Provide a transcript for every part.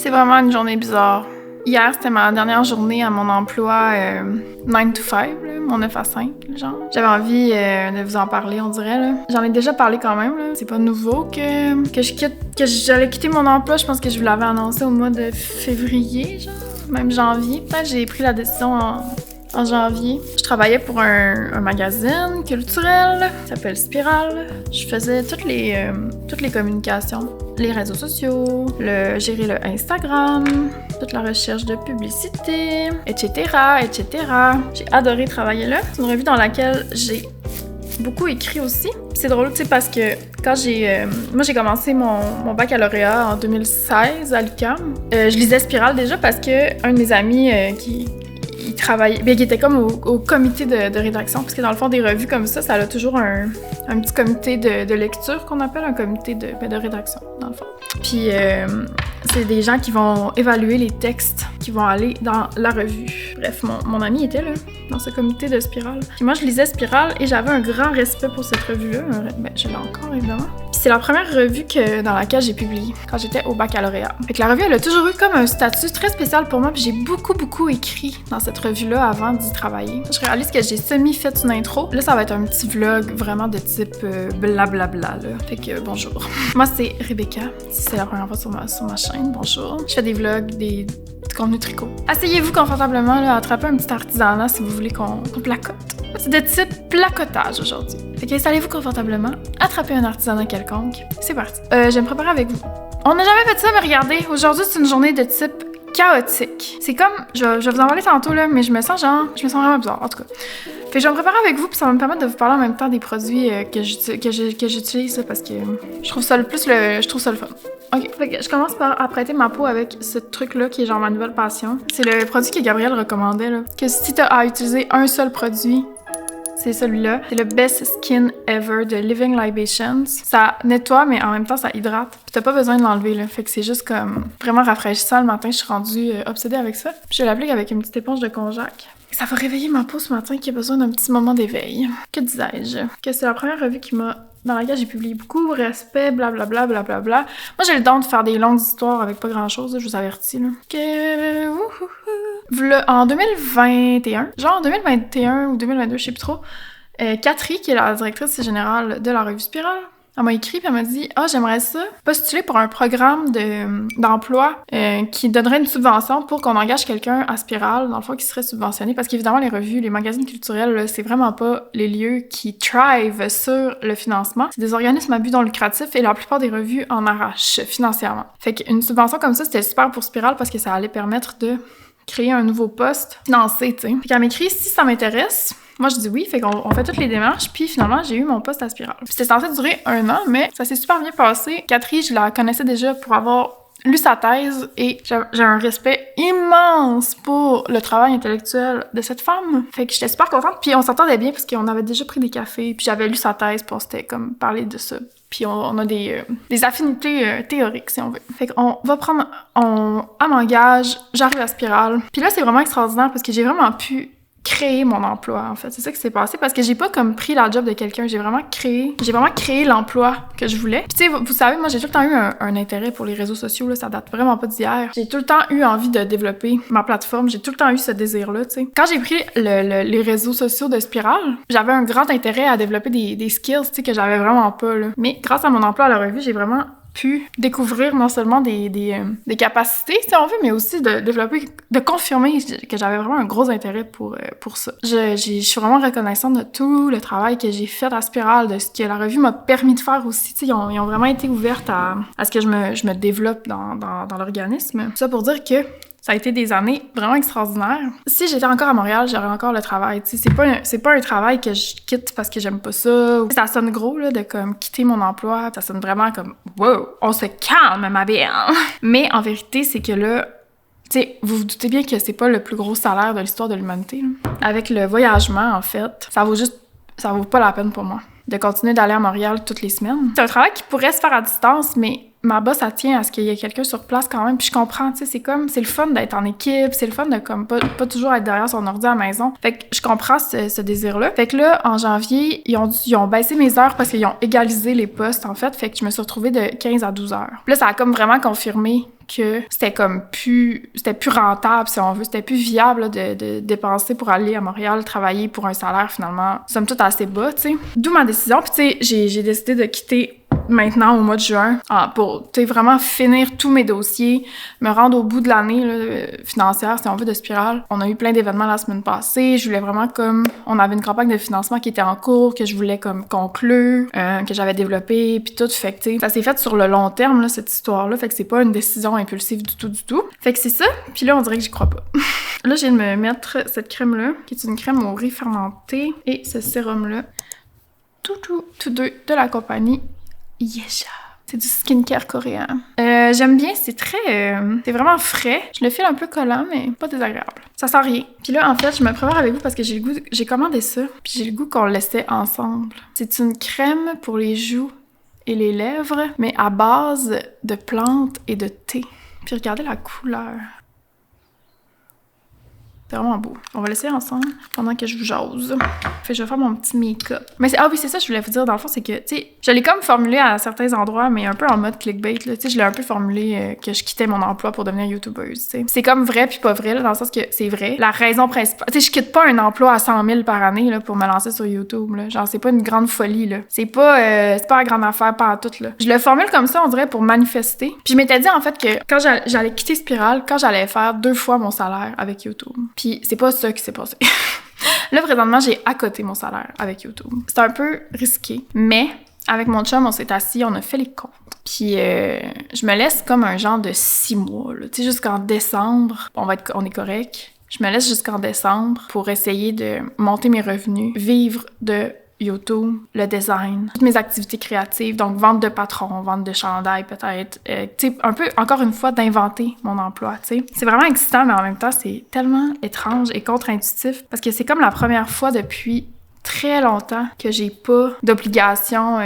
C'est vraiment une journée bizarre. Hier, c'était ma dernière journée à mon emploi 9 to 5, là, mon 9 à 5, genre. J'avais envie de vous en parler, on dirait, là. J'en ai déjà parlé quand même, là. C'est pas nouveau que j'allais quitter mon emploi. Je pense que je vous l'avais annoncé au mois de février, genre, même janvier. Peut-être j'ai pris la décision en janvier. Je travaillais pour un magazine culturel qui s'appelle Spiral. Je faisais toutes les communications, les réseaux sociaux, gérer le Instagram, toute la recherche de publicité, etc., etc. J'ai adoré travailler là. C'est une revue dans laquelle j'ai beaucoup écrit aussi. C'est drôle, tu sais, parce que quand moi, j'ai commencé mon baccalauréat en 2016 à l'UQAM. Je lisais Spiral déjà parce que un de mes amis qui travaillait, bien, qui était comme au comité de rédaction, parce que dans le fond, des revues comme ça a toujours un petit comité de lecture qu'on appelle un comité de rédaction, dans le fond. Puis, c'est des gens qui vont évaluer les textes qui vont aller dans la revue. Bref, mon ami était là, dans ce comité de Spiral. Puis moi, je lisais Spiral et j'avais un grand respect pour cette revue-là. Ben, je l'ai encore, évidemment. Puis c'est la première revue dans laquelle j'ai publié quand j'étais au baccalauréat. Fait que la revue, elle a toujours eu comme un statut très spécial pour moi, puis j'ai beaucoup écrit dans cette revue-là avant d'y travailler. Je réalise que j'ai semi-fait une intro. Là, ça va être un petit vlog vraiment de type blablabla, là. Fait que bonjour. Moi, c'est Rebecca. Si c'est la première fois sur ma chaîne, bonjour. Je fais des vlogs, du contenu tricot. Asseyez-vous confortablement, là, attrapez un petit artisanat si vous voulez qu'on placote. C'est de type placotage aujourd'hui. Fait qu'installez-vous confortablement, attrapez un artisanat quelconque. C'est parti. Je vais me préparer avec vous. On n'a jamais fait ça, mais regardez, aujourd'hui, c'est une journée de type chaotique. C'est comme, je vais vous en parler tantôt, là, mais je me sens vraiment bizarre, en tout cas. Fait que je vais me préparer avec vous, puis ça va me permettre de vous parler en même temps des produits que j'utilise, parce que je trouve ça le fun. Ok, fait que je commence par apprêter ma peau avec ce truc-là qui est genre ma nouvelle passion. C'est le produit que Gabriel recommandait, là. Que si t'as à utiliser un seul produit, c'est celui-là. C'est le Best Skin Ever de Living Libations. Ça nettoie, mais en même temps, ça hydrate. Puis t'as pas besoin de l'enlever, là. Fait que c'est juste comme vraiment rafraîchissant. Le matin, je suis rendue obsédée avec ça. Puis je l'applique avec une petite éponge de konjac. Ça va réveiller ma peau ce matin qui a besoin d'un petit moment d'éveil. Que disais-je? Que c'est la première revue dans laquelle j'ai publié beaucoup, respect, blablabla, blablabla. Moi, j'ai le don de faire des longues histoires avec pas grand-chose, là, je vous avertis, là. En 2021, genre 2021 ou 2022, je sais plus trop, Catherine, qui est la directrice générale de la revue Spiral, elle m'a écrit puis elle m'a dit « Ah, j'aimerais ça postuler pour un programme d'emploi qui donnerait une subvention pour qu'on engage quelqu'un à Spiral, dans le fond, qui serait subventionné. » Parce qu'évidemment, les revues, les magazines culturels, là, c'est vraiment pas les lieux qui thrive sur le financement. C'est des organismes à but non lucratif et la plupart des revues en arrachent financièrement. Fait qu'une subvention comme ça, c'était super pour Spiral parce que ça allait permettre de créer un nouveau poste financé, tu sais. Fait qu'elle m'écrit « Si ça m'intéresse », moi, je dis oui, fait qu'on fait toutes les démarches, puis finalement, j'ai eu mon poste à Spiral. C'était censé durer 1 an, mais ça s'est super bien passé. Catherine, je la connaissais déjà pour avoir lu sa thèse et j'ai un respect immense pour le travail intellectuel de cette femme. Fait que j'étais super contente, puis on s'entendait bien parce qu'on avait déjà pris des cafés, puis j'avais lu sa thèse, puis on s'était comme parlé de ça. Puis on a des affinités théoriques, si on veut. Fait qu'on va prendre... Elle m'engage, j'arrive à Spiral. Puis là, c'est vraiment extraordinaire parce que j'ai vraiment pu créer mon emploi, en fait. C'est ça qui s'est passé parce que j'ai pas comme pris la job de quelqu'un, j'ai vraiment créé l'emploi que je voulais. Puis tu sais, vous savez, moi j'ai tout le temps eu un intérêt pour les réseaux sociaux, là, ça date vraiment pas d'hier. J'ai tout le temps eu envie de développer ma plateforme, j'ai tout le temps eu ce désir-là, tu sais. Quand j'ai pris les réseaux sociaux de Spiral, j'avais un grand intérêt à développer des skills, tu sais, que j'avais vraiment pas, là. Mais grâce à mon emploi à la revue, j'ai vraiment pu découvrir non seulement des capacités, si on veut, mais aussi de développer, de confirmer que j'avais vraiment un gros intérêt pour ça. Je suis vraiment reconnaissante de tout le travail que j'ai fait à Spiral, de ce que la revue m'a permis de faire aussi. Tu sais, ils ont vraiment été ouvertes à ce que je me développe dans l'organisme. Ça pour dire que ça a été des années vraiment extraordinaires. Si j'étais encore à Montréal, j'aurais encore le travail. Tu sais, c'est pas un travail que je quitte parce que j'aime pas ça. Ça sonne gros, là, de comme quitter mon emploi. Ça sonne vraiment comme « Wow, on se calme, ma belle! » Mais en vérité, c'est que là, tu sais, vous vous doutez bien que c'est pas le plus gros salaire de l'histoire de l'humanité, là. Avec le voyagement, en fait, ça vaut pas la peine pour moi de continuer d'aller à Montréal toutes les semaines. C'est un travail qui pourrait se faire à distance, mais ma boss, elle tient à ce qu'il y ait quelqu'un sur place quand même. Puis je comprends, tu sais, c'est le fun d'être en équipe, c'est le fun de comme pas toujours être derrière son ordi à la maison. Fait que je comprends ce désir-là. Fait que là, en janvier, ils ont baissé mes heures parce qu'ils ont égalisé les postes, en fait. Fait que je me suis retrouvée de 15 à 12 heures. Puis là, ça a comme vraiment confirmé que c'était plus rentable, si on veut. C'était plus viable là, de dépenser pour aller à Montréal, travailler pour un salaire, finalement, somme toute assez bas, tu sais. D'où ma décision. Puis, tu sais, j'ai décidé de quitter maintenant, au mois de juin, pour, tu sais, vraiment finir tous mes dossiers, me rendre au bout de l'année là, financière, si on veut, de Spiral. On a eu plein d'événements la semaine passée. Je voulais vraiment on avait une campagne de financement qui était en cours, que je voulais comme conclure, que j'avais développée, puis tout. Fait que, tu sais, ça s'est fait sur le long terme, là, cette histoire-là. Fait que c'est pas une décision impulsive du tout. Fait que c'est ça. Puis là, on dirait que j'y crois pas. Là, je viens de me mettre cette crème-là, qui est une crème au riz fermenté, et ce sérum-là. Tous deux de la compagnie Yesha. C'est du skincare coréen. J'aime bien, c'est vraiment frais. Je le file un peu collant, mais pas désagréable. Ça sent rien. Puis là, en fait, je me prépare avec vous parce que j'ai commandé ça, puis j'ai le goût qu'on le laissait ensemble. C'est une crème pour les joues et les lèvres, mais à base de plantes et de thé. Puis regardez la couleur. C'est vraiment beau. On va l'essayer ensemble pendant que je vous jase. Fait que je vais faire mon petit make-up. Mais oui, c'est ça que je voulais vous dire. Dans le fond, c'est que, tu sais, je l'ai comme formulé à certains endroits, mais un peu en mode clickbait, là. Tu sais, je l'ai un peu formulé que je quittais mon emploi pour devenir youtubeuse, tu sais. C'est comme vrai puis pas vrai, là, dans le sens que c'est vrai. La raison principale... Tu sais, je quitte pas un emploi à 100 000 par année, là, pour me lancer sur YouTube, là. Genre, c'est pas une grande folie, là. C'est pas la grande affaire, pas à toute, là. Je le formule comme ça, on dirait, pour manifester. Puis je m'étais dit, en fait, que quand j'allais quitter Spiral, quand j'allais faire 2 fois mon salaire avec YouTube. Puis c'est pas ça qui s'est passé. Là, présentement, j'ai accoté mon salaire avec YouTube. C'est un peu risqué, mais avec mon chum, on s'est assis, on a fait les comptes. Puis je me laisse comme un genre de 6 mois, là. Tu sais, jusqu'en décembre, on est correct. Je me laisse jusqu'en décembre pour essayer de monter mes revenus, vivre de YouTube, le design, toutes mes activités créatives, donc vente de patron, vente de chandail peut-être, tu sais, un peu, encore une fois, d'inventer mon emploi, tu sais. C'est vraiment excitant, mais en même temps, c'est tellement étrange et contre-intuitif, parce que c'est comme la première fois depuis très longtemps que j'ai pas d'obligation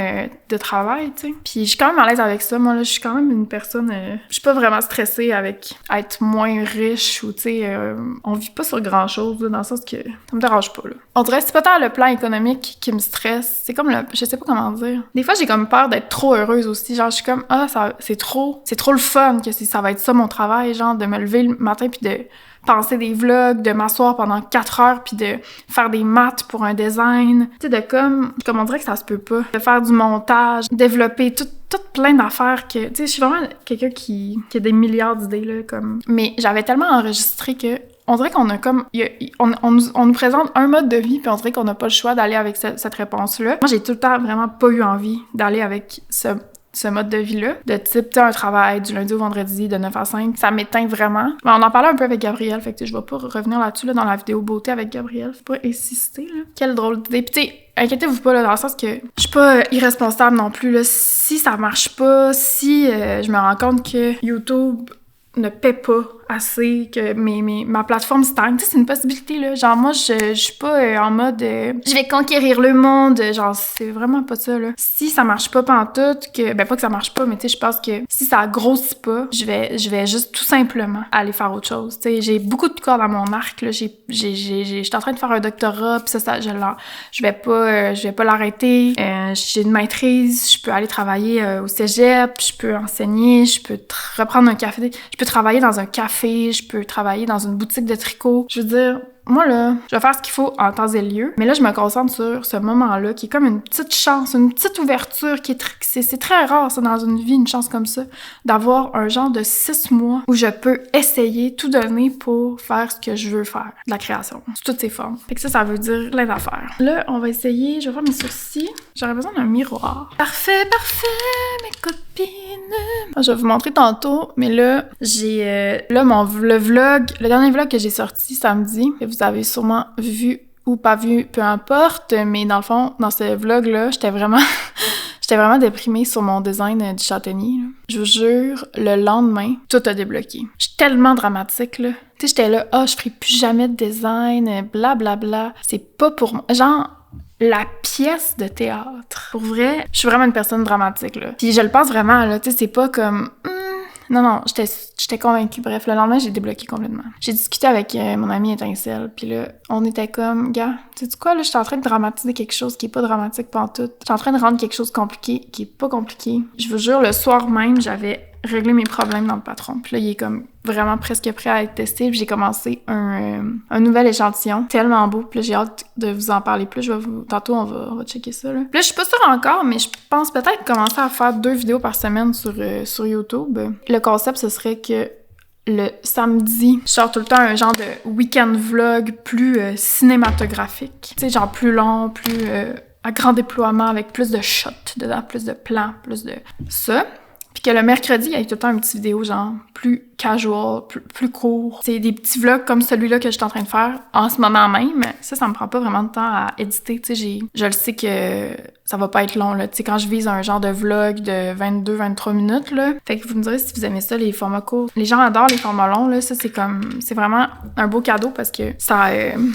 de travail, tu sais. Puis je suis quand même à l'aise avec ça. Moi, là, je suis quand même une personne... je suis pas vraiment stressée avec être moins riche ou, tu sais, on vit pas sur grand-chose, là, dans le sens que ça me dérange pas, là. On dirait que c'est pas tant le plan économique qui me stresse. C'est comme je sais pas comment dire. Des fois, j'ai comme peur d'être trop heureuse aussi. Genre, je suis comme, c'est trop le fun que ça va être ça mon travail, genre, de me lever le matin puis de penser des vlogs, de m'asseoir pendant 4 heures puis de faire des maths pour un design. Tu sais, de comme on dirait que ça se peut pas. De faire du montage, développer tout plein d'affaires que... Tu sais, je suis vraiment quelqu'un qui a des milliards d'idées, là, comme... Mais j'avais tellement enregistré que on dirait qu'on a comme... On nous présente un mode de vie, puis on dirait qu'on n'a pas le choix d'aller avec cette réponse-là. Moi, j'ai tout le temps vraiment pas eu envie d'aller avec ce mode de vie-là, de type, tu sais, un travail du lundi au vendredi de 9 à 5, ça m'éteint vraiment. Mais on en parlait un peu avec Gabrielle, fait que je vais pas revenir là-dessus, là, dans la vidéo beauté avec Gabrielle, faut pas insister, là. Quelle drôle d'idée. Puis tu sais, inquiétez-vous pas, là, dans le sens que je suis pas irresponsable non plus, là. Si ça marche pas, si je me rends compte que YouTube ne paie pas assez, que ma plateforme stagne. Tu sais, c'est une possibilité, là. Genre, moi, je suis pas en mode je vais conquérir le monde. Genre, c'est vraiment pas ça, là. Si ça marche pas pantoute, pas que ça marche pas, mais tu sais, je pense que si ça grossit pas, je vais juste tout simplement aller faire autre chose. Tu sais, j'ai beaucoup de cordes à mon arc, là. J'étais en train de faire un doctorat, pis ça, je vais pas l'arrêter. J'ai une maîtrise, je peux aller travailler au cégep, je peux enseigner, je peux reprendre un café, je peux travailler dans un café, je peux travailler dans une boutique de tricot. Je veux dire, moi, là, je vais faire ce qu'il faut en temps et lieu, mais là, je me concentre sur ce moment-là, qui est comme une petite chance, une petite ouverture, qui c'est très rare, ça, dans une vie, une chance comme ça, d'avoir un genre de 6 mois où je peux essayer, tout donner pour faire ce que je veux faire, de la création, sous toutes ses formes. Fait que ça veut dire plein d'affaires. Là, on va essayer, je vais faire mes sourcils. J'aurais besoin d'un miroir. Parfait, mes copines! Je vais vous montrer tantôt, mais là, j'ai le dernier vlog que j'ai sorti samedi, que vous avez sûrement vu ou pas vu, peu importe, mais dans le fond, dans ce vlog-là, j'étais vraiment déprimée sur mon design du châtaignier, là. Je vous jure, le lendemain, tout a débloqué. Je suis tellement dramatique, là. Tu sais, j'étais là, je ferai plus jamais de design, blablabla. C'est pas pour moi. Genre, la pièce de théâtre. Pour vrai, je suis vraiment une personne dramatique, là. Puis je le pense vraiment, là, tu sais, c'est pas comme... Non, j'étais convaincue. Bref, le lendemain, j'ai débloqué complètement. J'ai discuté avec mon ami Étincelle, puis là, on était comme, gars, sais-tu quoi, là, je suis en train de dramatiser quelque chose qui est pas dramatique pantoute. Je suis en train de rendre quelque chose compliqué qui est pas compliqué. Je vous jure, le soir même, j'avais réglé mes problèmes dans le patron. Puis là, il est comme vraiment presque prêt à être testé. Puis j'ai commencé un nouvel échantillon, tellement beau. Puis là, j'ai hâte de vous en parler plus. Tantôt, on va checker ça, là. Puis là, je suis pas sûre encore, mais je pense peut-être commencer à faire 2 vidéos par semaine sur YouTube. Le concept, ce serait que le samedi, je sors tout le temps un genre de week-end vlog plus cinématographique. Tu sais, genre plus long, plus à grand déploiement, avec plus de shots dedans, plus de plans, plus de ça. Puis que le mercredi, il y a tout le temps une petite vidéo genre plus casual, plus court. C'est des petits vlogs comme celui-là que je suis en train de faire en ce moment même. Ça me prend pas vraiment de temps à éditer. Tu sais, je le sais que ça va pas être long, là. Tu sais, quand je vise un genre de vlog de 22-23 minutes, là. Fait que vous me direz si vous aimez ça, les formats courts. Les gens adorent les formats longs, là. Ça, c'est vraiment un beau cadeau parce que ça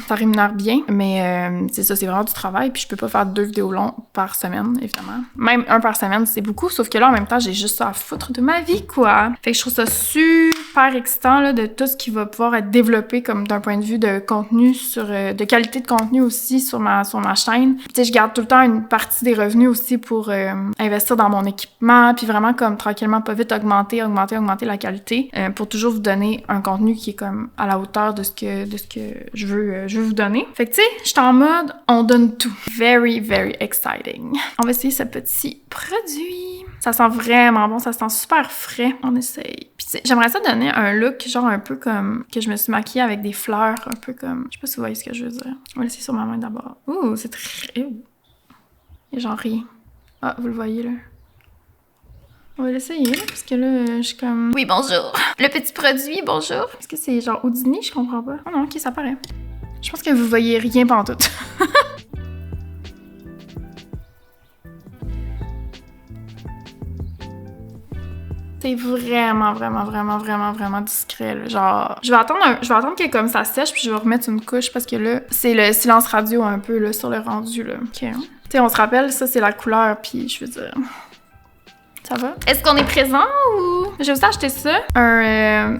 rémunère bien. Mais c'est ça, c'est vraiment du travail. Puis je peux pas faire 2 vidéos longues par semaine, évidemment. Même 1 par semaine, c'est beaucoup. Sauf que là, en même temps, j'ai juste ça à foutre de ma vie, quoi. Fait que je trouve ça super excitant, là, de tout ce qui va pouvoir être développé comme d'un point de vue de contenu de qualité de contenu aussi sur ma chaîne. Tu sais, je garde tout le temps une partie des revenus aussi pour investir dans mon équipement, puis vraiment comme tranquillement, pas vite, augmenter la qualité pour toujours vous donner un contenu qui est comme à la hauteur de ce que je veux vous donner. Fait que tu sais, je suis en mode on donne tout. Very, very exciting. On va essayer ce petit produit. Ça sent vraiment bon, ça sent super frais. On essaye. Puis j'aimerais ça donner un look genre un peu comme que je me suis maquillée avec des fleurs, un peu comme... Je sais pas si vous voyez ce que je veux dire. On va l'essayer sur ma main d'abord. Ouh, c'est très... Il y a genre rien. Ah, vous le voyez là. On va l'essayer là, parce que là, je suis comme... Oui, bonjour! Le petit produit, bonjour! Est-ce que c'est genre Houdini? Je comprends pas. Oh non, ok, ça paraît. Je pense que vous voyez rien pantoute. C'est vraiment discret, là. Genre, je vais attendre que comme ça sèche, puis je vais remettre une couche, parce que là, c'est le silence radio un peu, là, sur le rendu, là. OK. Tu sais, on se rappelle, ça, c'est la couleur, puis je veux dire... Ça va? Est-ce qu'on est présent ou... J'ai aussi acheté ça, un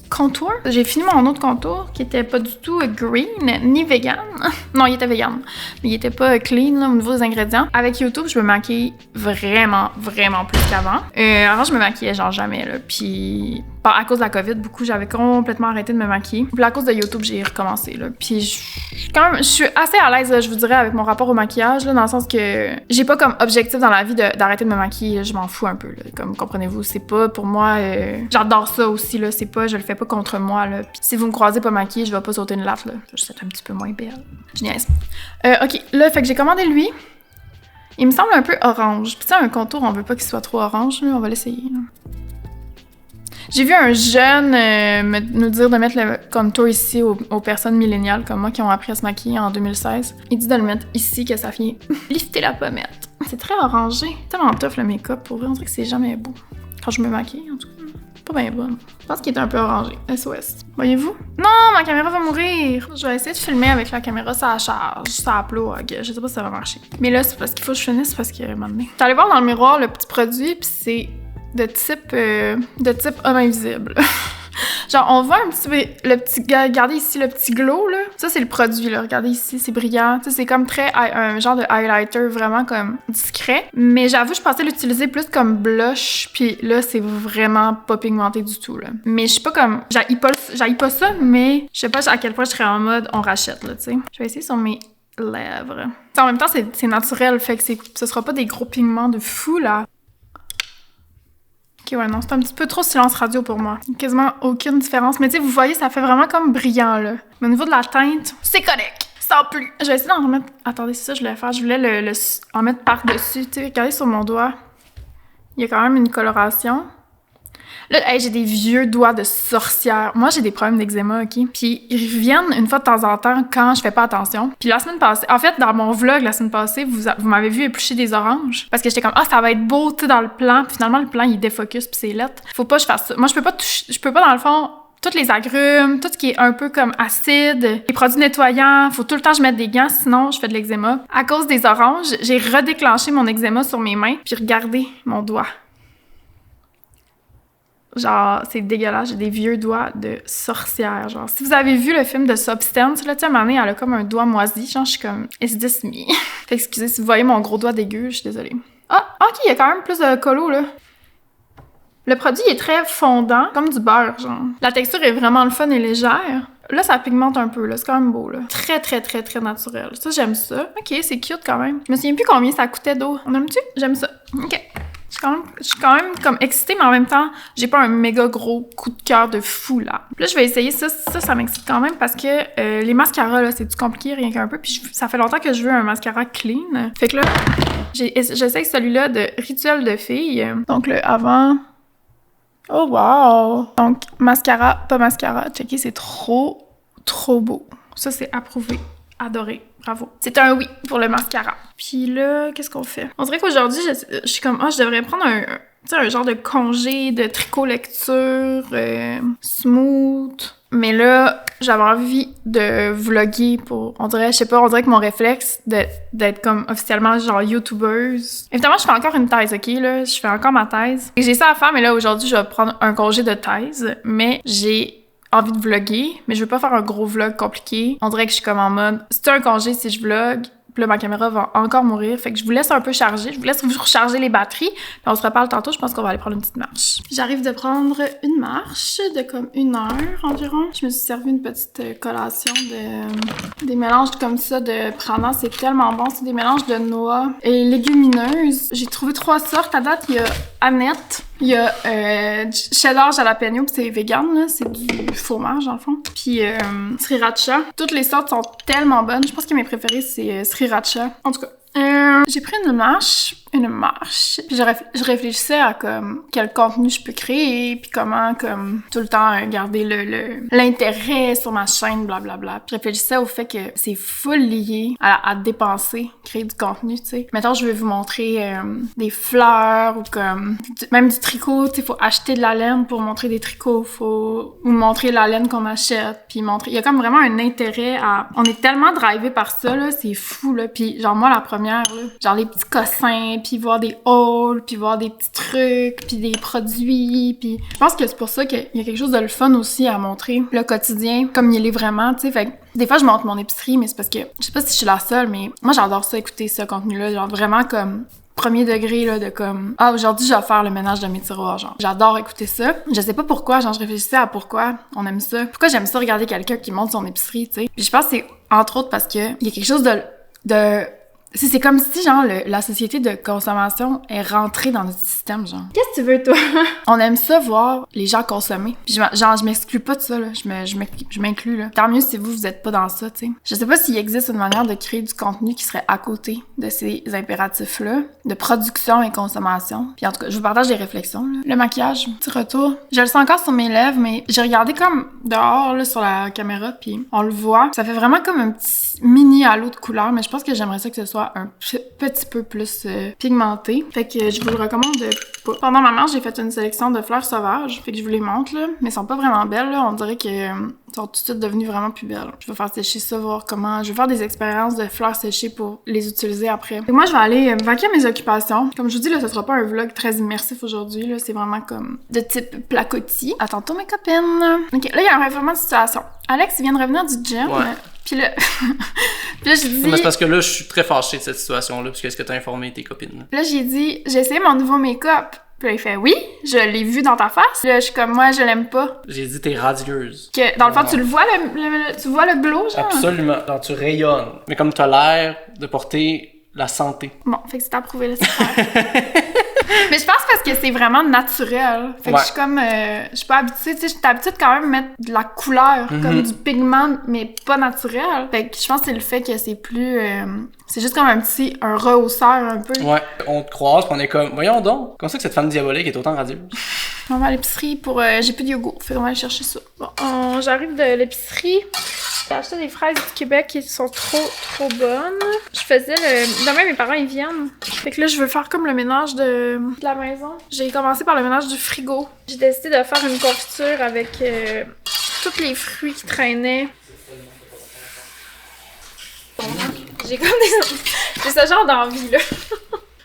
contour. J'ai fini mon autre contour qui était pas du tout green ni vegan. Non, il était vegan, mais il était pas clean là, au niveau des ingrédients. Avec YouTube, je me maquille vraiment plus qu'avant. Avant, je me maquillais genre jamais là, puis à cause de la COVID, j'avais complètement arrêté de me maquiller. Puis à cause de YouTube, j'ai recommencé là. Puis je suis assez à l'aise, je vous dirais, avec mon rapport au maquillage là, dans le sens que j'ai pas comme objectif dans la vie d'arrêter de me maquiller. Là, je m'en fous un peu là, comme comprenez-vous, c'est pas pour moi. J'adore ça aussi là, c'est pas, je le fais pas contre moi là. Puis si vous me croisez pas maquillée, je vais pas sauter une laffe là. Je suis un petit peu moins belle. Je niaise. Ok, là, fait que j'ai commandé lui. Il me semble un peu orange. Puis tu sais, un contour, on veut pas qu'il soit trop orange là, on va l'essayer. J'ai vu un jeune nous dire de mettre le contour ici aux personnes milléniales comme moi qui ont appris à se maquiller en 2016. Il dit de le mettre ici, que ça vient lifter la pommette. C'est très orangé. Tellement tough le make-up. Pour vrai, on dirait que c'est jamais beau. Quand je me maquille, en tout cas. Pas bien bonne. Je pense qu'il est un peu orangé. SOS. Voyez-vous? Non, ma caméra va mourir! Je vais essayer de filmer avec la caméra sur la charge, ça upload. Je sais pas si ça va marcher. Mais là, c'est parce qu'il faut que je finisse parce que maintenant. T'es allé voir dans le miroir le petit produit, puis c'est de type homme invisible. Genre, on voit un petit peu regardez ici le petit glow, là. Ça, c'est le produit, là. Regardez ici, c'est brillant. Tu sais, c'est comme un genre de highlighter vraiment comme discret. Mais j'avoue, je pensais l'utiliser plus comme blush. Puis là, c'est vraiment pas pigmenté du tout, là. Mais je sais pas comme... J'haïs pas ça, mais je sais pas à quel point je serais en mode on rachète, là, tu sais. Je vais essayer sur mes lèvres. T'sais, en même temps, c'est naturel, fait que ce sera pas des gros pigments de fou, là. Ok, ouais, non, c'est un petit peu trop silence radio pour moi. Quasiment aucune différence. Mais tu sais, vous voyez, ça fait vraiment comme brillant, là. Mais au niveau de la teinte, c'est correct. Sans plus. Je vais essayer d'en remettre... Attendez, c'est ça que je voulais faire. Je voulais en mettre par-dessus. Tu sais, regardez sur mon doigt. Il y a quand même une coloration. Là, hey, j'ai des vieux doigts de sorcière. Moi, j'ai des problèmes d'eczéma, OK? Puis ils reviennent une fois de temps en temps quand je fais pas attention. Puis la semaine passée... En fait, dans mon vlog la semaine passée, vous m'avez vu éplucher des oranges. Parce que j'étais comme, ça va être beau, tu sais, dans le plan. Puis finalement, le plan, il défocus, puis c'est lettre. Faut pas que je fasse ça. Moi, je peux pas dans le fond, tous les agrumes, tout ce qui est un peu comme acide, les produits nettoyants, faut tout le temps que je mette des gants, sinon je fais de l'eczéma. À cause des oranges, j'ai redéclenché mon eczéma sur mes mains, puis regardez mon doigt. Genre, c'est dégueulasse, j'ai des vieux doigts de sorcière, genre. Si vous avez vu le film de Substance, là, tu sais, à un moment donné, elle a comme un doigt moisi, genre, je suis comme, is this me? Fait excusez si vous voyez mon gros doigt dégueu, je suis désolée. Ah, ok, il y a quand même plus de colo, là. Le produit est très fondant, comme du beurre, genre. La texture est vraiment le fun et légère. Là, ça pigmente un peu, là. C'est quand même beau, là. Très, très, très, très naturel. Ça, j'aime ça. Ok, c'est cute quand même. Je me souviens plus combien ça coûtait d'eau. On aime-tu? J'aime ça. Ok. Je suis quand même comme excitée, mais en même temps, j'ai pas un méga gros coup de cœur de fou, là. Puis là, je vais essayer ça. Ça m'excite quand même parce que les mascaras, là, c'est-tu compliqué, rien qu'un peu. Puis ça fait longtemps que je veux un mascara clean. Fait que là, j'essaye celui-là de Rituel de fille. Donc, le avant... Oh, wow! Donc, mascara, pas mascara. Checkez, c'est trop, trop beau. Ça, c'est approuvé. Adoré. Bravo. C'est un oui pour le mascara. Puis là, qu'est-ce qu'on fait? On dirait qu'aujourd'hui, je suis comme, je devrais prendre un genre de congé de tricot lecture, smooth. Mais là, j'avais envie de vlogger pour, on dirait que mon réflexe d'être comme officiellement genre youtubeuse. Évidemment, je fais encore une thèse, ok, là, je fais encore ma thèse. Et j'ai ça à faire, mais là, aujourd'hui, je vais prendre un congé de thèse, mais j'ai envie de vlogger, mais je veux pas faire un gros vlog compliqué. On dirait que je suis comme en mode, c'est un congé si je vlog, puis là, ma caméra va encore mourir, fait que je vous laisse un peu charger, je vous laisse vous recharger les batteries, puis on se reparle tantôt, je pense qu'on va aller prendre une petite marche. J'arrive de prendre une marche de comme 1 heure environ. Je me suis servi une petite collation des mélanges comme ça de prana, c'est tellement bon, c'est des mélanges de noix et légumineuses. J'ai trouvé 3 sortes, à date, il y a Annette, il y a cheddar jalapeno, puis c'est vegan, là, c'est du fromage dans le fond. Puis sriracha. Toutes les sortes sont tellement bonnes. Je pense que mes préférées, c'est sriracha. En tout cas, j'ai pris une marche, puis je réfléchissais à comme quel contenu je peux créer, puis comment comme tout le temps garder l'intérêt sur ma chaîne, blablabla. Je réfléchissais au fait que c'est full lié à dépenser, créer du contenu, tu sais. Maintenant, je vais vous montrer des fleurs ou comme même du tricot, tu sais, faut acheter de la laine pour montrer des tricots, faut vous montrer la laine qu'on achète, puis montrer. Il y a comme vraiment un intérêt à. On est tellement drivé par ça là, c'est fou là. Puis genre moi la première là, genre les petits cossins, puis voir des hauls, puis voir des petits trucs, puis des produits, puis je pense que c'est pour ça qu'il y a quelque chose de le fun aussi à montrer le quotidien comme il est vraiment, tu sais. Fait que des fois je montre mon épicerie, mais c'est parce que je sais pas si je suis la seule, mais moi j'adore ça, écouter ce contenu-là, genre vraiment comme premier degré là de comme aujourd'hui je vais faire le ménage de mes tiroirs, genre j'adore écouter ça. Je sais pas pourquoi, genre je réfléchissais à pourquoi on aime ça, pourquoi j'aime ça regarder quelqu'un qui monte son épicerie, tu sais. Puis je pense que c'est entre autres parce que il y a quelque chose de c'est comme si, genre, la société de consommation est rentrée dans notre système, genre. Qu'est-ce que tu veux, toi? On aime ça, voir les gens consommer. Puis je m'exclus pas de ça, là. Je m'inclus, là. Tant mieux si vous êtes pas dans ça, tu sais. Je sais pas s'il existe une manière de créer du contenu qui serait à côté de ces impératifs-là, de production et consommation. Puis en tout cas, je vous partage des réflexions, là. Le maquillage, petit retour. Je le sens encore sur mes lèvres, mais j'ai regardé comme dehors, là, sur la caméra, puis on le voit. Ça fait vraiment comme un petit mini halo de couleur, mais je pense que j'aimerais ça que ce soit un petit peu plus pigmenté. Fait que je vous le recommande pas. Pendant ma marche, j'ai fait une sélection de fleurs sauvages. Fait que je vous les montre, là. Mais elles sont pas vraiment belles, là. On dirait que sont tout de suite devenues vraiment plus belles. Je vais faire sécher ça, voir comment... Je vais faire des expériences de fleurs séchées pour les utiliser après. Et moi, je vais aller vaquer à mes occupations. Comme je vous dis, là, ce sera pas un vlog très immersif aujourd'hui, là. C'est vraiment comme de type placotis. À tantôt, mes copines! OK, là, il y a un référement de situation. Alex, il vient de revenir du gym. Ouais. Puis là, j'ai dit... Mais c'est parce que là, je suis très fâchée de cette situation-là, parce que est-ce que t'as informé tes copines? Là, j'ai dit, j'ai essayé mon nouveau make-up. Puis là, il fait, oui, je l'ai vu dans ta face. Là, je suis comme, moi, je l'aime pas. J'ai dit, t'es radieuse. Que, dans le fond, tu le vois, tu vois le glow, genre? Absolument. Genre, tu rayonnes. Mais comme t'as l'air de porter la santé. Bon, fait que c'est approuvé, là, c'est super. Mais je pense parce que c'est vraiment naturel. Fait que je suis comme... je suis pas habituée, tu sais, je suis habituée de quand même mettre de la couleur, comme du pigment, mais pas naturel. Fait que je pense que c'est le fait que c'est plus... c'est juste comme un rehausseur un peu. Ouais, on te croise pis on est comme, voyons donc, comment ça que cette femme diabolique est autant radieuse? On va à l'épicerie pour... j'ai plus de yogourt, fait qu'on va aller chercher ça. Bon, j'arrive de l'épicerie. J'ai acheté des fraises du Québec qui sont trop bonnes. Je faisais demain, mes parents, ils viennent. Fait que là, je veux faire comme le ménage de la maison. J'ai commencé par le ménage du frigo. J'ai décidé de faire une confiture avec tous les fruits qui traînaient. J'ai comme j'ai ce genre d'envie, là.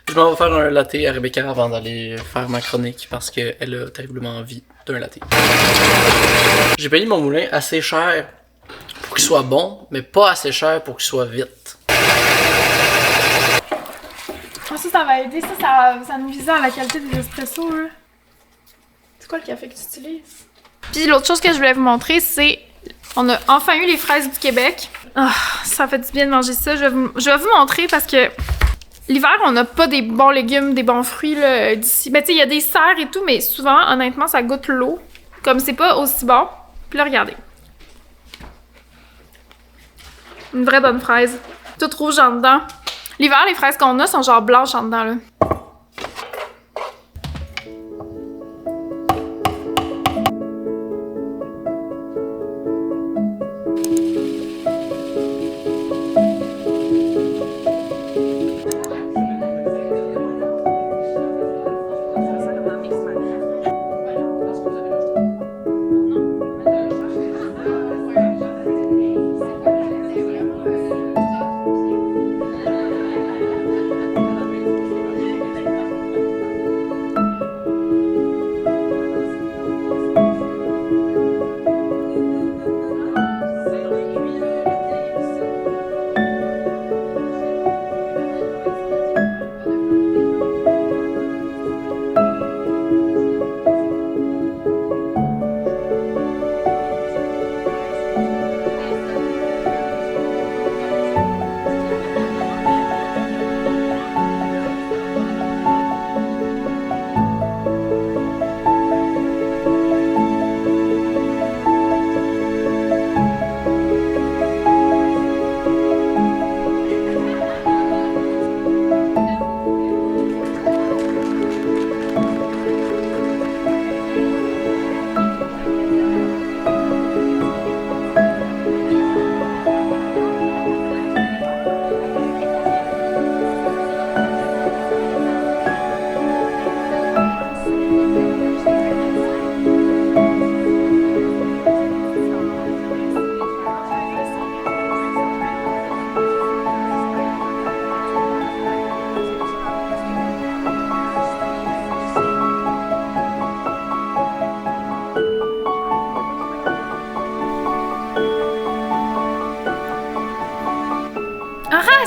Je m'en vais faire un latte à Rebecca avant d'aller faire ma chronique parce qu'elle a terriblement envie d'un latte. J'ai payé mon moulin assez cher pour qu'il soit bon, mais pas assez cher pour qu'il soit vite. Ça va aider, ça nous vise à la qualité des espressos, là. C'est quoi le café que tu utilises? Puis l'autre chose que je voulais vous montrer, c'est... On a enfin eu les fraises du Québec. Ah, ça fait du bien de manger ça. Je vais vous montrer parce que l'hiver, on n'a pas des bons légumes, des bons fruits là, d'ici. Ben, tu sais, il y a des serres et tout, mais souvent, honnêtement, ça goûte l'eau. Comme c'est pas aussi bon. Puis là, regardez. Une vraie bonne fraise. Toute rouge en dedans. L'hiver, les fraises qu'on a sont genre blanches en dedans, là.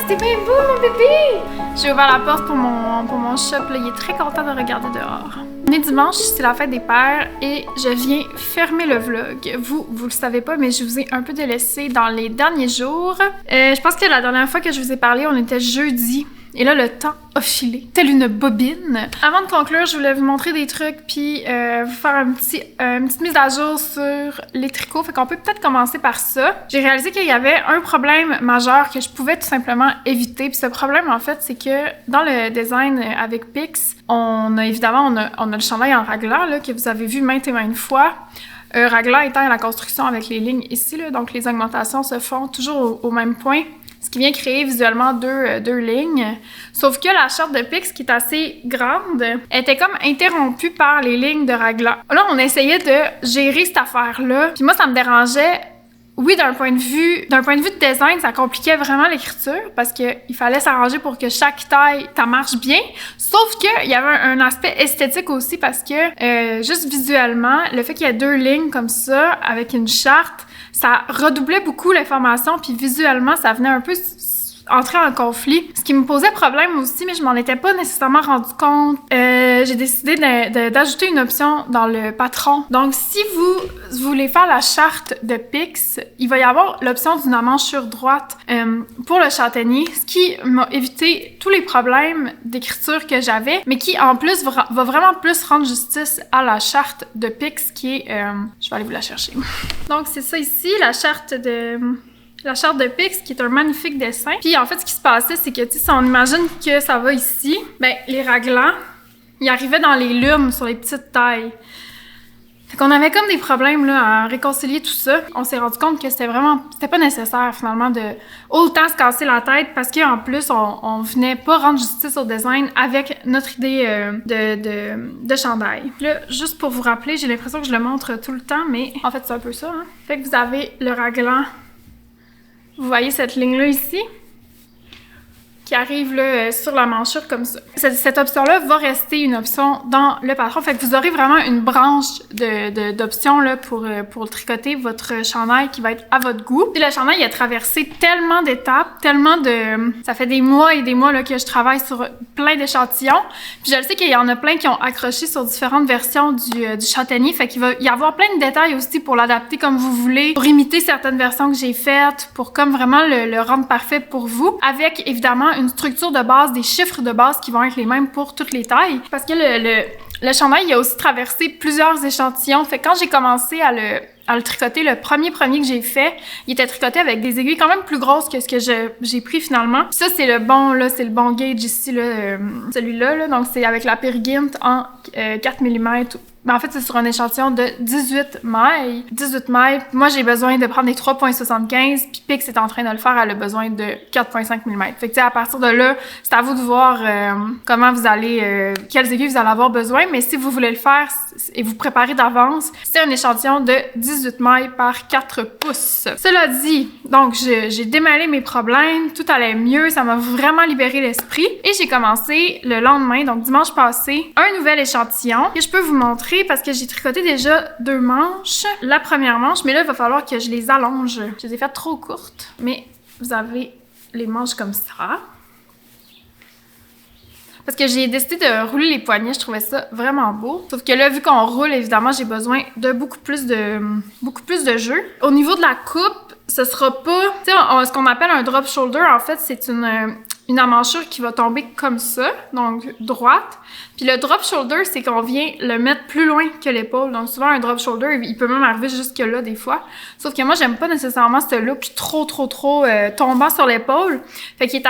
C'était bien beau, mon bébé! J'ai ouvert la porte pour mon chat, là, il est très content de regarder dehors. On est dimanche, c'est la fête des pères et je viens fermer le vlog. Vous le savez pas, mais je vous ai un peu délaissé dans les derniers jours. Je pense que la dernière fois que je vous ai parlé, on était jeudi. Et là, le temps a filé, telle une bobine. Avant de conclure, je voulais vous montrer des trucs puis vous faire une petite mise à jour sur les tricots. Fait qu'on peut peut-être commencer par ça. J'ai réalisé qu'il y avait un problème majeur que je pouvais tout simplement éviter. Puis ce problème, en fait, c'est que dans le design avec Pix, on a évidemment le chandail en raglan là, que vous avez vu maintes et maintes fois. Raglan étant la construction avec les lignes ici, là, donc les augmentations se font toujours au même point. Ce qui vient créer visuellement deux lignes. Sauf que la charte de Pix, qui est assez grande, était comme interrompue par les lignes de raglan. Là, on essayait de gérer cette affaire-là. Puis moi, ça me dérangeait. Oui, d'un point de vue de design, ça compliquait vraiment l'écriture parce qu'il fallait s'arranger pour que chaque taille, ça marche bien. Sauf qu'il y avait un aspect esthétique aussi parce que, juste visuellement, le fait qu'il y ait deux lignes comme ça, avec une charte, ça redoublait beaucoup l'information, puis visuellement, ça venait un peu entrer en conflit. Ce qui me posait problème aussi, mais je m'en étais pas nécessairement rendu compte. J'ai décidé d'ajouter une option dans le patron. Donc, si vous voulez faire la charte de Pix, il va y avoir l'option d'une emmanchure droite pour le châtaignier, ce qui m'a évité tous les problèmes d'écriture que j'avais, mais qui, en plus, va vraiment plus rendre justice à la charte de Pix, qui est... je vais aller vous la chercher. Donc, c'est ça ici, la charte de Pix, qui est un magnifique dessin. Puis en fait, ce qui se passait, c'est que, tu sais, si on imagine que ça va ici, ben les raglans, ils arrivaient dans les lumes sur les petites tailles. Fait qu'on avait comme des problèmes là, à réconcilier tout ça. On s'est rendu compte que c'était pas nécessaire finalement de autant se casser la tête parce qu'en plus, on venait pas rendre justice au design avec notre idée de chandail. Là, juste pour vous rappeler, j'ai l'impression que je le montre tout le temps, mais en fait, c'est un peu ça. Hein? Fait que vous avez le raglan. Vous voyez cette ligne-là ici? Qui arrive là, sur la manchure comme ça. Cette option-là va rester une option dans le patron. Fait que vous aurez vraiment une branche d'options là, pour tricoter votre chandail qui va être à votre goût. Puis le chandail, il a traversé tellement d'étapes, tellement de... Ça fait des mois et des mois là, que je travaille sur plein d'échantillons. Puis je le sais qu'il y en a plein qui ont accroché sur différentes versions du châtaignier. Fait qu'il va y avoir plein de détails aussi pour l'adapter comme vous voulez, pour imiter certaines versions que j'ai faites, pour comme vraiment le rendre parfait pour vous. Avec évidemment une structure de base, des chiffres de base qui vont être les mêmes pour toutes les tailles. Parce que le chandail, il a aussi traversé plusieurs échantillons. Fait que quand j'ai commencé à le tricoter, le premier que j'ai fait, il était tricoté avec des aiguilles quand même plus grosses que ce que j'ai pris finalement. Puis ça, c'est le bon, là, c'est le bon gauge ici, là, celui-là, là. Donc, c'est avec la Peregrine en 4 mm. Mais en fait, c'est sur un échantillon de 18 mailles. 18 mailles. Moi, j'ai besoin de prendre des 3,75, puis Pix est en train de le faire, elle a besoin de 4,5 mm. Fait que, tu sais, à partir de là, c'est à vous de voir comment vous allez, quelles aiguilles vous allez avoir besoin. Mais si vous voulez le faire et vous préparer d'avance, c'est un échantillon de 18 mailles par 4 pouces. Cela dit, donc, j'ai démêlé mes problèmes, tout allait mieux, ça m'a vraiment libéré l'esprit. Et j'ai commencé le lendemain, donc dimanche passé, un nouvel échantillon que je peux vous montrer parce que j'ai tricoté déjà 2 manches. La première manche, mais là, il va falloir que je les allonge. Je les ai faites trop courtes, mais vous avez les manches comme ça. Parce que j'ai décidé de rouler les poignets, je trouvais ça vraiment beau. Sauf que là, vu qu'on roule, évidemment, j'ai besoin de beaucoup plus de jeu. Au niveau de la coupe, ce sera pas... Tu sais, ce qu'on appelle un drop shoulder, en fait, c'est une emmanchure qui va tomber comme ça, donc droite. Puis le drop shoulder, c'est qu'on vient le mettre plus loin que l'épaule. Donc souvent, un drop shoulder, il peut même arriver jusque là des fois. Sauf que moi, j'aime pas nécessairement ce look trop tombant sur l'épaule. Fait qu'il est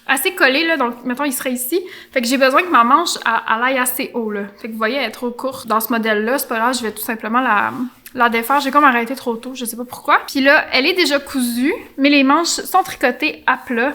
assez collé, là, donc mettons il serait ici. Fait que j'ai besoin que ma manche elle aille assez haut, là. Fait que vous voyez, elle est trop courte dans ce modèle-là. C'est pas grave, je vais tout simplement la défaire. J'ai comme arrêté trop tôt, je sais pas pourquoi. Puis là, elle est déjà cousue, mais les manches sont tricotées à plat.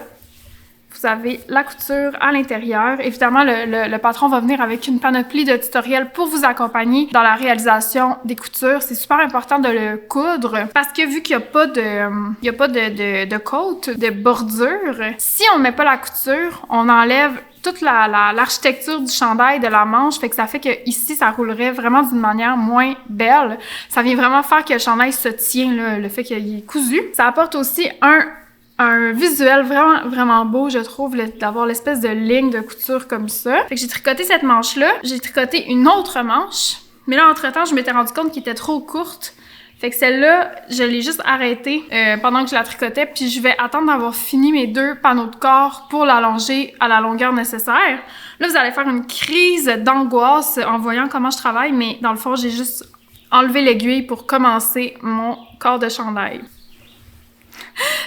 Vous avez la couture à l'intérieur. Évidemment, le patron va venir avec une panoplie de tutoriels pour vous accompagner dans la réalisation des coutures. C'est super important de le coudre parce que vu qu'il n'y a pas de côte, de bordure, si on met pas la couture, on enlève toute l'architecture du chandail, de la manche, fait que ça fait que ici ça roulerait vraiment d'une manière moins belle. Ça vient vraiment faire que le chandail se tient, là, le fait qu'il est cousu. Ça apporte aussi un visuel vraiment beau, je trouve, d'avoir l'espèce de ligne de couture comme ça. Fait que j'ai tricoté cette manche-là. J'ai tricoté une autre manche. Mais là, entre-temps, je m'étais rendu compte qu'elle était trop courte. Fait que celle-là, je l'ai juste arrêtée pendant que je la tricotais. Puis je vais attendre d'avoir fini mes 2 panneaux de corps pour l'allonger à la longueur nécessaire. Là, vous allez faire une crise d'angoisse en voyant comment je travaille. Mais dans le fond, j'ai juste enlevé l'aiguille pour commencer mon corps de chandail.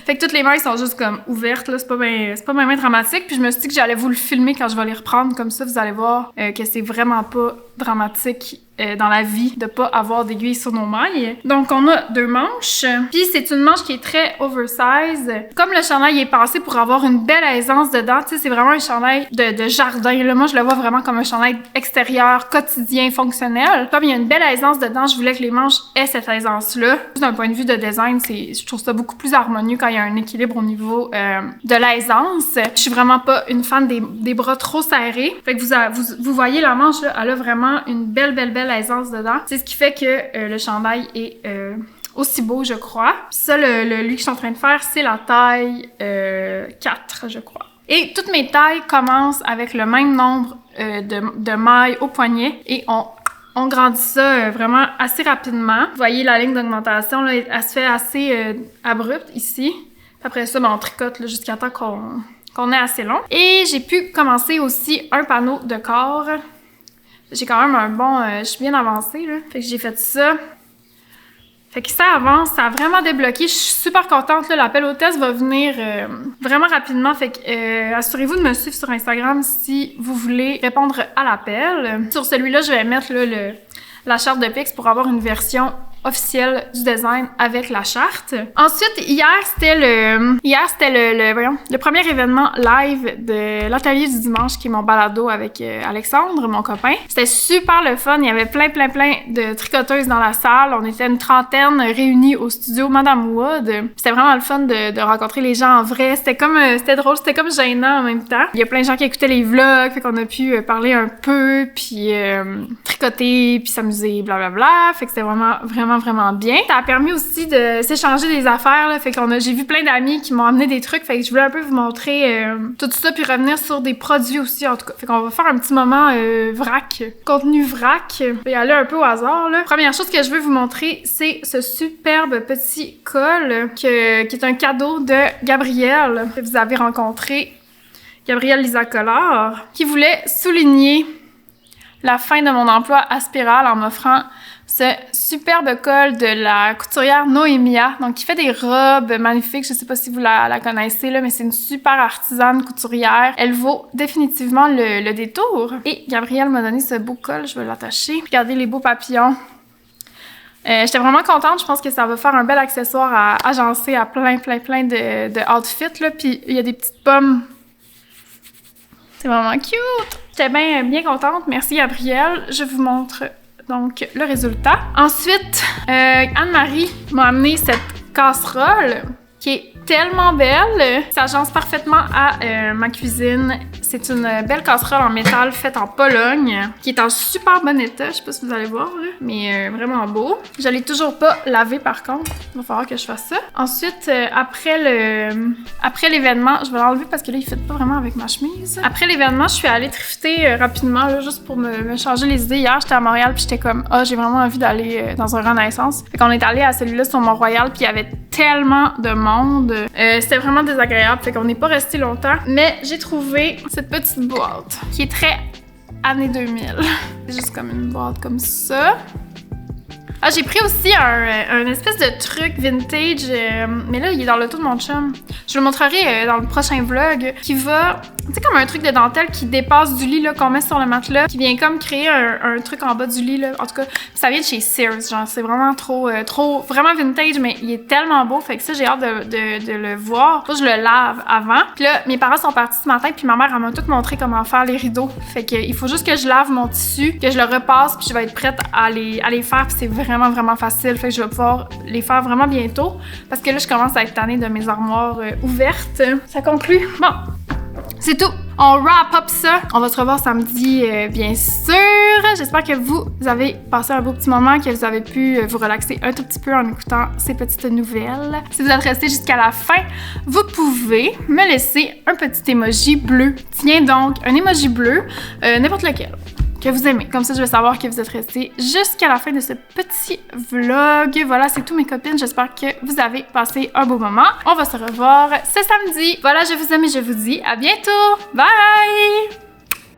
Fait que toutes les mailles sont juste comme ouvertes, là, c'est pas bien dramatique. Puis je me suis dit que j'allais vous le filmer quand je vais les reprendre, comme ça vous allez voir que c'est vraiment pas dramatique dans la vie de pas avoir d'aiguilles sur nos mailles. Donc on a 2 manches, puis c'est une manche qui est très oversize. Comme le chandail est pensé pour avoir une belle aisance dedans, tu sais, c'est vraiment un chandail de jardin. Là, moi je le vois vraiment comme un chandail extérieur, quotidien, fonctionnel. Comme il y a une belle aisance dedans, je voulais que les manches aient cette aisance-là. D'un point de vue de design, je trouve ça beaucoup plus harmonieux quand il y a un équilibre au niveau de l'aisance. Je suis vraiment pas une fan des bras trop serrés. Fait que vous voyez la manche là, elle a vraiment une belle aisance dedans. C'est ce qui fait que le chandail est aussi beau, je crois. Puis ça, lui que je suis en train de faire, c'est la taille 4, je crois. Et toutes mes tailles commencent avec le même nombre de mailles au poignet et on grandit ça vraiment assez rapidement. Vous voyez la ligne d'augmentation, là, elle se fait assez abrupte ici. Puis après ça, on tricote là, jusqu'à temps qu'on est assez long. Et j'ai pu commencer aussi un panneau de corps. J'ai quand même je suis bien avancée, là. Fait que j'ai fait ça. Fait que ça avance, ça a vraiment débloqué. Je suis super contente, là. L'appel hôtesse va venir vraiment rapidement. Fait que assurez-vous de me suivre sur Instagram si vous voulez répondre à l'appel. Sur celui-là, je vais mettre là, la charte de Pix pour avoir une version officielle du design avec la charte. Ensuite, hier, c'était le premier événement live de l'atelier du dimanche qui est mon balado avec Alexandre, mon copain. C'était super le fun. Il y avait plein de tricoteuses dans la salle. On était une trentaine réunis au studio Madame Wood. C'était vraiment le fun de rencontrer les gens en vrai. C'était drôle, c'était comme gênant en même temps. Il y a plein de gens qui écoutaient les vlogs, fait qu'on a pu parler un peu, puis tricoter, puis s'amuser, blablabla. Fait que c'était vraiment bien. Ça a permis aussi de s'échanger des affaires, là. Fait j'ai vu plein d'amis qui m'ont amené des trucs. Fait que je voulais un peu vous montrer tout ça, puis revenir sur des produits aussi, en tout cas. Fait qu'on va faire un petit moment vrac, contenu vrac. Je vais y aller un peu au hasard, là. Première chose que je veux vous montrer, c'est ce superbe petit col qui est un cadeau de Gabrielle, que vous avez rencontré, Gabrielle Lisa Collard, qui voulait souligner la fin de mon emploi à Spirale en m'offrant ce superbe col de la couturière Noémia, donc qui fait des robes magnifiques. Je sais pas si vous la connaissez, là, mais c'est une super artisane couturière. Elle vaut définitivement le détour. Et Gabrielle m'a donné ce beau col, je vais l'attacher. Regardez les beaux papillons. J'étais vraiment contente, je pense que ça va faire un bel accessoire à agencer à plein de outfits, là. Puis il y a des petites pommes. C'est vraiment cute! J'étais bien contente. Merci Gabrielle. Je vous montre donc le résultat. Ensuite, Anne-Marie m'a amené cette casserole qui est tellement belle. Ça agence parfaitement à ma cuisine. C'est une belle casserole en métal faite en Pologne, qui est en super bon état. Je sais pas si vous allez voir, là, mais vraiment beau. Je l'ai toujours pas lavé par contre. Il va falloir que je fasse ça. Ensuite, après l'événement, je vais l'enlever parce que là, il fit pas vraiment avec ma chemise. Après l'événement, je suis allée thrifter rapidement, là, juste pour me changer les idées. Hier, j'étais à Montréal, puis j'étais comme, j'ai vraiment envie d'aller dans un Renaissance. Fait qu'on est allé à celui-là sur Mont-Royal, puis il y avait tellement de monde. C'était vraiment désagréable, fait qu'on n'est pas resté longtemps. Mais j'ai trouvé cette petite boîte qui est très années 2000. C'est juste comme une boîte comme ça. Ah, j'ai pris aussi un espèce de truc vintage, mais là, il est dans l'auto de mon chum. Je le montrerai dans le prochain vlog, qui va... Tu sais, comme un truc de dentelle qui dépasse du lit, là, qu'on met sur le matelas, qui vient comme créer un truc en bas du lit, là. En tout cas, ça vient de chez Sears, genre, c'est vraiment trop vraiment vintage, mais il est tellement beau, fait que ça, j'ai hâte de le voir. Faut que je le lave avant. Puis là, mes parents sont partis ce matin, puis ma mère, elle m'a tout montré comment faire les rideaux. Fait que il faut juste que je lave mon tissu, que je le repasse, puis je vais être prête à les faire, puis c'est vraiment facile. Fait que je vais pouvoir les faire vraiment bientôt, parce que là, je commence à être tannée de mes armoires ouvertes. Ça conclut. Bon. C'est tout. On wrap up ça. On va se revoir samedi, bien sûr. J'espère que vous avez passé un beau petit moment, que vous avez pu vous relaxer un tout petit peu en écoutant ces petites nouvelles. Si vous êtes resté jusqu'à la fin, vous pouvez me laisser un petit emoji bleu. Tiens donc, un emoji bleu, n'importe lequel, que vous aimez. Comme ça, je vais savoir que vous êtes restés jusqu'à la fin de ce petit vlog. Voilà, c'est tout mes copines. J'espère que vous avez passé un beau moment. On va se revoir ce samedi. Voilà, je vous aime et je vous dis à bientôt. Bye!